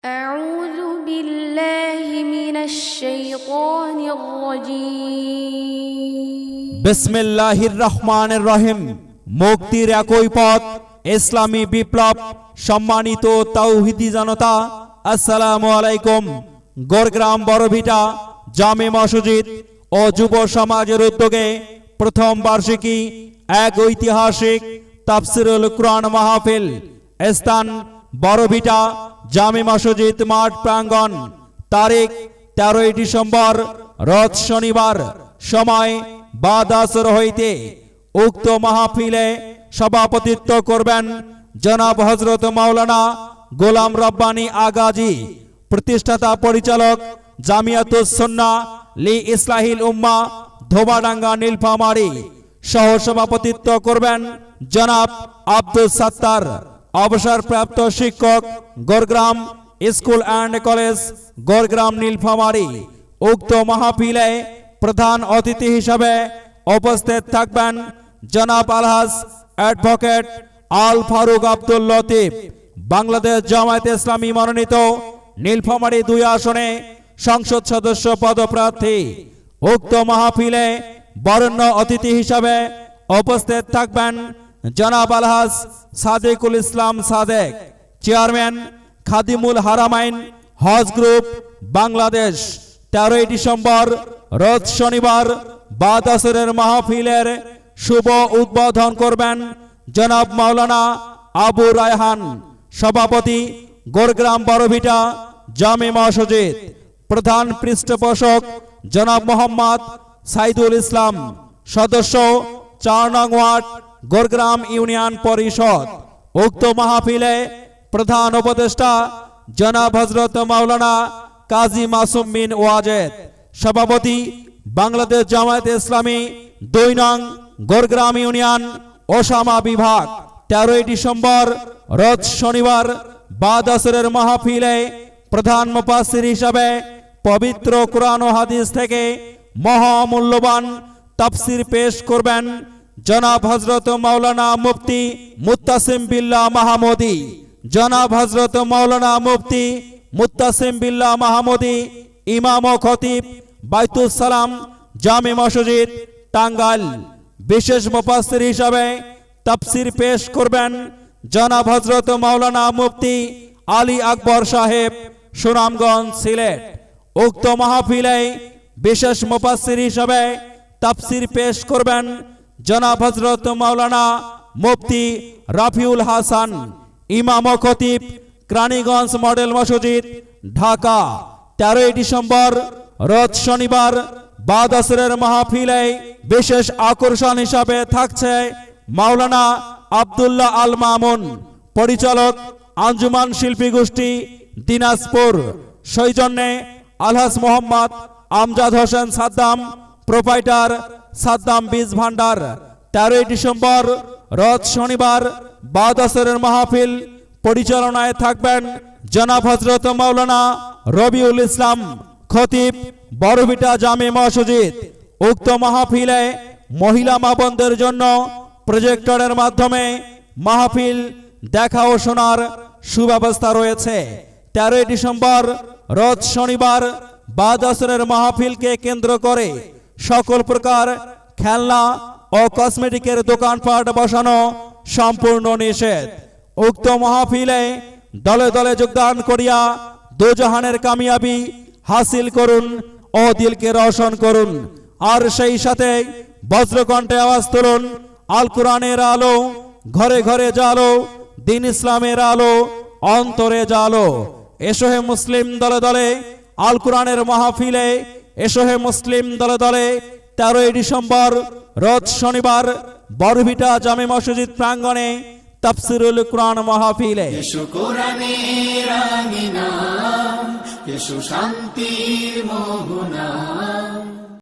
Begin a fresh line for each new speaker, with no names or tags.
أعوذ بالله من الشيطان الرجيم
বিসমিল্লাহির রহমানির রহিম। মুক্তির একই পথ, ইসলামী বিপ্লব। সম্মানিত তাওহীদি জনতা, আসসালামু আলাইকুম। গোরগ্রাম বড়ভিটা জামে মসজিদ ও যুব সমাজের উদ্যোগে প্রথম বার্ষিকী এক ঐতিহাসিক তাফসিরুল কুরআন মাহফিল, স্থান বড়ভিটা জামে মসজিদ মাঠ প্রাঙ্গণ। তারিখ 13 ডিসেম্বর, রোজ শনিবার। সময় বাদ আসর হইতে। উক্ত মাহফিলে সভাপতিত্ব করবেন জনাব হযরত মাওলানা গোলাম রব্বানী আগাজী, প্রতিষ্ঠাতা পরিচালক জামিয়াতুস সুন্নাহ লি ইসলাহিল উম্মাহ ধোবাডাঙ্গা নীলফামারী। সহ সভাপতিত্ব করবেন জনাব আব্দুল সাত্তার, অবসরপ্রাপ্ত শিক্ষক, Gorgram school and college, Gorgram Nilphamari. উক্ত মাহফিলে প্রধান অতিথি হিসাবে উপস্থিত থাকবেন জনাব আলহাজ অ্যাডভোকেট আল ফারুক আব্দুল লতিফ, বাংলাদেশ জামায়াতে ইসলামী মনোনীত নীলফামারী 2 আসনে সংসদ সদস্য পদপ্রার্থী। উক্ত মাহফিলে বরেণ্য অতিথি হিসাবে উপস্থিত থাকবেন জনাব আলহাজ সাদেকুল ইসলাম সাদেক, চেয়ারম্যান খাদিমুল হারামাইন হজ গ্রুপ বাংলাদেশ। 13 ডিসেম্বর, রোজ শনিবার, বাদ আসরের মাহফিলের শুভ উদ্বোধন করবেন জনাব মাওলানা আবু রায়হান, সভাপতি গোরগ্রাম বড়ভিটা জামে মসজিদ। প্রধান পৃষ্ঠপোষক জনাব মোহাম্মদ সাইদুল ইসলাম, সদস্য 4 নং ওয়ার্ড, গোরগ্রাম ইউনিয়ন পরিষদ। উক্ত মাহফিলে প্রধান উপদেষ্টা জনাব হযরত মাওলানা কাজী মাসুম বিন ওয়াজেদ, সভাপতি বাংলাদেশ জামায়াতে ইসলামী 2 নং গোরগ্রাম ইউনিয়ন ওসামা বিভাগ। 13 ডিসেম্বর, রোজ শনিবার, বাদ আসরের মাহফিলে প্রধান মুফাসসির হিসাবে পবিত্র কুরআন ও হাদিস থেকে মহামূল্যবান তাফসীর পেশ করবেন জনাব হযরত মাওলানা মুফতি মুত্তাসিম বিল্লাহ মাহমুদী। জনাব হযরত মাওলানা মুফতি মুত্তাসিম বিল্লাহ মাহমুদী, ইমাম ও খতিব বাইতুস সালাম জামে মসজিদ, টাঙ্গাইল। বিশেষ মুফাসসির হিসাবে তাফসীর পেশ করবেন জনাব হযরত মাওলানা মুফতি আলী আকবর সাহেব, সুনামগঞ্জ, সিলেট। উক্ত মাহফিলে বিশেষ মুফাসসির হিসাবে তাফসীর পেশ করবেন জনাব হযরত মাওলানা মুফতি রাফিউল হাসান, ইমাম ও খতিব কেরানীগঞ্জ মডেল মসজিদ, ঢাকা। 13 ডিসেম্বর, রোজ শনিবার, বাদ আসরের মাহফিলে বিশেষ আকর্ষণ হিসাবে থাকছে মাওলানা আব্দুল্লাহ আল মামুন, পরিচালক আঞ্জুমান শিল্পী গোষ্ঠী, দিনাজপুর। সৌজন্যে আলহাজ মোহাম্মদ আমজাদ হোসেন সাদ্দাম, প্রোপাইটার সাদ্দাম বীজ ভান্ডার। 13 ডিসেম্বর, রোজ শনিবার, বাদ আসরের মাহফিল পরিচালনায় থাকবেন জনাব হযরত মাওলানা রবিউল ইসলাম, খতিব বড়ভিটা জামে মসজিদ। উক্ত মাহফিলে মহিলা মা বোনদের জন্য প্রজেক্টরের মাধ্যমে মাহফিল দেখা ও শোনার সুব্যবস্থা রয়েছে। 13 ডিসেম্বর, রোজ শনিবার, বাদ আসরের মাহফিলকে কেন্দ্র করে সকল প্রকার খেলনা ও কসমেটিকের দোকানপাট বসানো সম্পূর্ণ নিষেধ। উক্ত মাহফিলে দলে দলে যোগদান করিয়া দুজাহানের কামিয়াবি হাসিল করুন ও দিলকে রোশন করুন। আর সেই সাথে বজ্রকণ্ঠে আওয়াজ তুলুন, আল কোরআনের আলো ঘরে ঘরে জালো, দিন ইসলামের আলো অন্তরে জালো। এসো হে মুসলিম দলে দলে আল কোরআনের মাহফিলে, এসো হে মুসলিম দলে দলে। 13 ডিসেম্বর, রোজ শনিবার, বড়ভিটা জামে মসজিদ প্রাঙ্গণে তাফসিরুল কুরআন মাহফিলে।
এসো কোরআনের আমিনা, এসো শান্তির মোহনা।